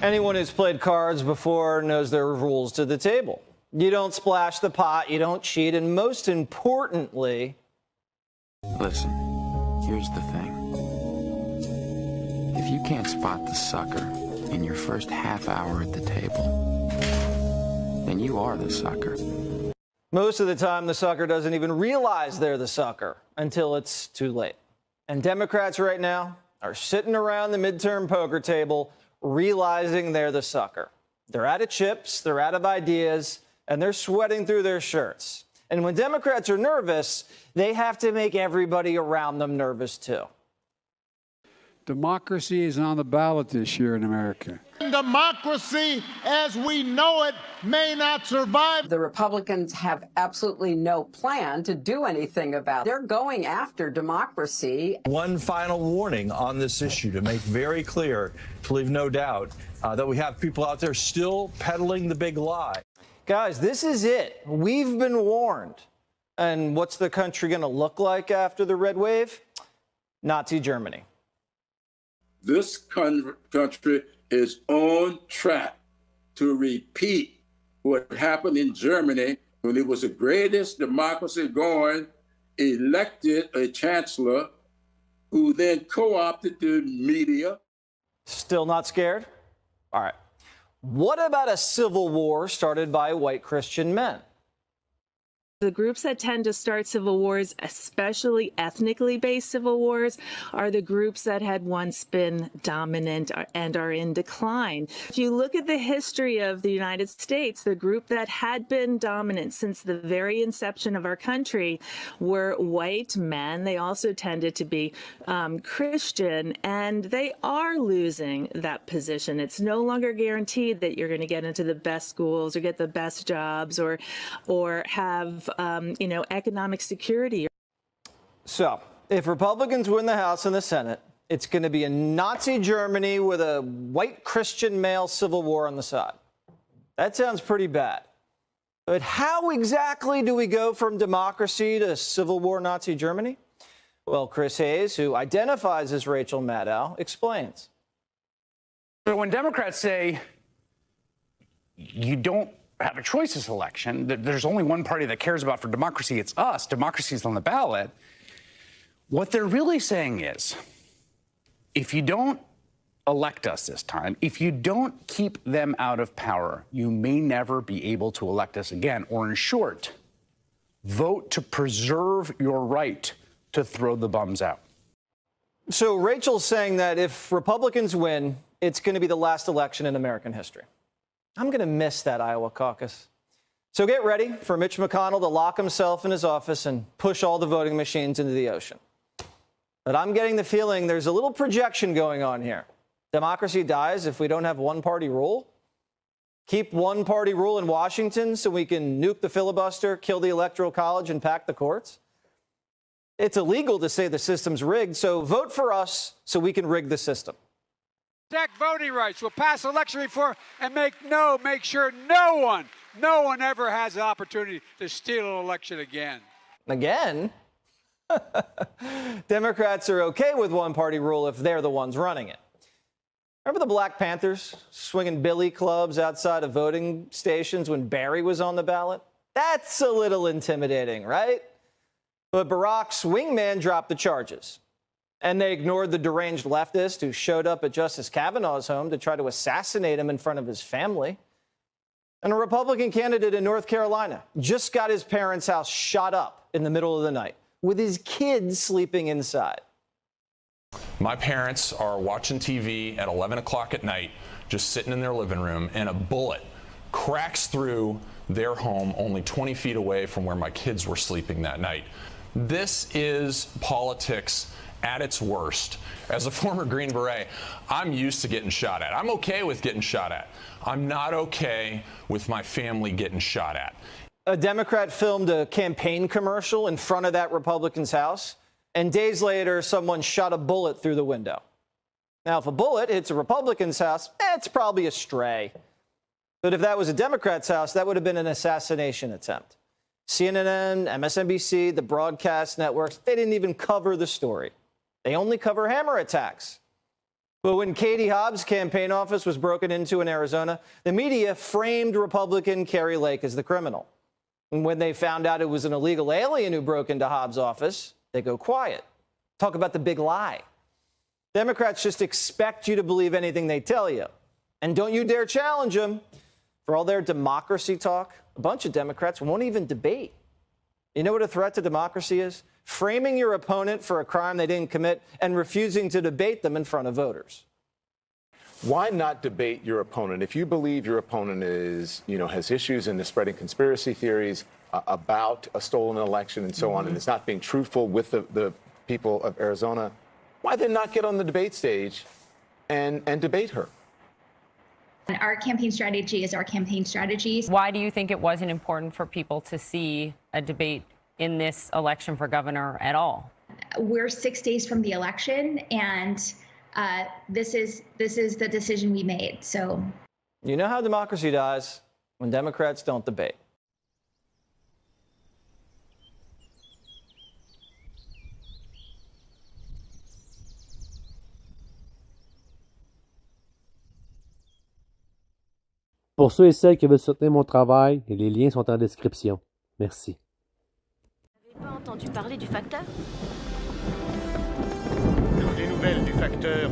Anyone who's played cards before knows there are rules to the table. You don't splash the pot, you don't cheat, and most importantly... Listen, here's the thing. If you can't spot the sucker in your first half hour at the table, then you are the sucker. Most of the time, the sucker doesn't even realize they're the sucker until it's too late. And Democrats right now are sitting around the midterm poker table realizing they're the sucker. They're out of chips, they're out of ideas, and they're sweating through their shirts. And when Democrats are nervous, they have to make everybody around them nervous too. Democracy is on the ballot this year in America. Democracy, as we know it, may not survive. The Republicans have absolutely no plan to do anything about it. They're going after democracy. One final warning on this issue to make very clear, to leave no doubt, that we have people out there still peddling the big lie. Guys, this is it. We've been warned. And what's the country going to look like after the red wave? Nazi Germany. This country is on track to repeat what happened in Germany when it was the greatest democracy going, elected a chancellor who then co-opted the media. Still not scared? All right. What about a civil war started by white Christian men? The groups that tend to start civil wars, especially ethnically based civil wars, are the groups that had once been dominant and are in decline. If you look at the history of the United States, the group that had been dominant since the very inception of our country were white men. They also tended to be Christian, and they are losing that position. It's no longer guaranteed that you're going to get into the best schools or get the best jobs or have economic security. So, if Republicans win the House and the Senate, it's going to be a Nazi Germany with a white Christian male civil war on the side. That sounds pretty bad. But how exactly do we go from democracy to civil war Nazi Germany? Well, Chris Hayes, who identifies as Rachel Maddow, explains. So when Democrats say you don't have a choice this election, there's only one party that cares about for democracy, it's us, democracy's on the ballot, what they're really saying is, if you don't elect us this time, if you don't keep them out of power, you may never be able to elect us again. Or in short, vote to preserve your right to throw the bums out. So Rachel's saying that if Republicans win, it's going to be the last election in American history. I'm going to miss that Iowa caucus. So get ready for Mitch McConnell to lock himself in his office and push all the voting machines into the ocean. But I'm getting the feeling there's a little projection going on here. Democracy dies if we don't have one-party rule. Keep one-party rule in Washington so we can nuke the filibuster, kill the Electoral College, and pack the courts. It's illegal to say the system's rigged, so vote for us so we can rig the system. Protect voting rights. We'll pass election reform and make sure no one ever has the opportunity to steal an election again. Again? Democrats are okay with one-party rule if they're the ones running it. Remember the Black Panthers swinging billy clubs outside of voting stations when Barry was on the ballot? That's a little intimidating, right? But Barack's wingman dropped the charges. And they ignored the deranged leftist who showed up at Justice Kavanaugh's home to try to assassinate him in front of his family. And a Republican candidate in North Carolina just got his parents' house shot up in the middle of the night with his kids sleeping inside. My parents are watching TV at 11 o'clock at night, just sitting in their living room, and a bullet cracks through their home only 20 feet away from where my kids were sleeping that night. This is politics at its worst. As a former Green Beret, I'm used to getting shot at. I'm okay with getting shot at. I'm not okay with my family getting shot at. A Democrat filmed a campaign commercial in front of that Republican's house, and days later, someone shot a bullet through the window. Now, if a bullet hits a Republican's house, it's probably a stray. But if that was a Democrat's house, that would have been an assassination attempt. CNN, MSNBC, the broadcast networks, they didn't even cover the story. They only cover hammer attacks. But when Katie Hobbs' campaign office was broken into in Arizona, the media framed Republican Kari Lake as the criminal. And when they found out it was an illegal alien who broke into Hobbs' office, they go quiet. Talk about the big lie. Democrats just expect you to believe anything they tell you. And don't you dare challenge them. For all their democracy talk, a bunch of Democrats won't even debate. You know what a threat to democracy is? Framing your opponent for a crime they didn't commit and refusing to debate them in front of voters. Why not debate your opponent? If you believe your opponent is, has issues and is spreading conspiracy theories about a stolen election and so on, and is not being truthful with the people of Arizona, why then not get on the debate stage and debate her? And our campaign strategy is our campaign strategy. Why do you think it wasn't important for people to see a debate in this election for governor at all? We're 6 days from the election, and this is the decision we made. So, you know how democracy dies when Democrats don't debate. Pour ceux et celles qui veulent soutenir mon travail, les liens sont en description. Merci. Vous n'avez pas entendu parler du Facteur? Les nouvelles du Facteur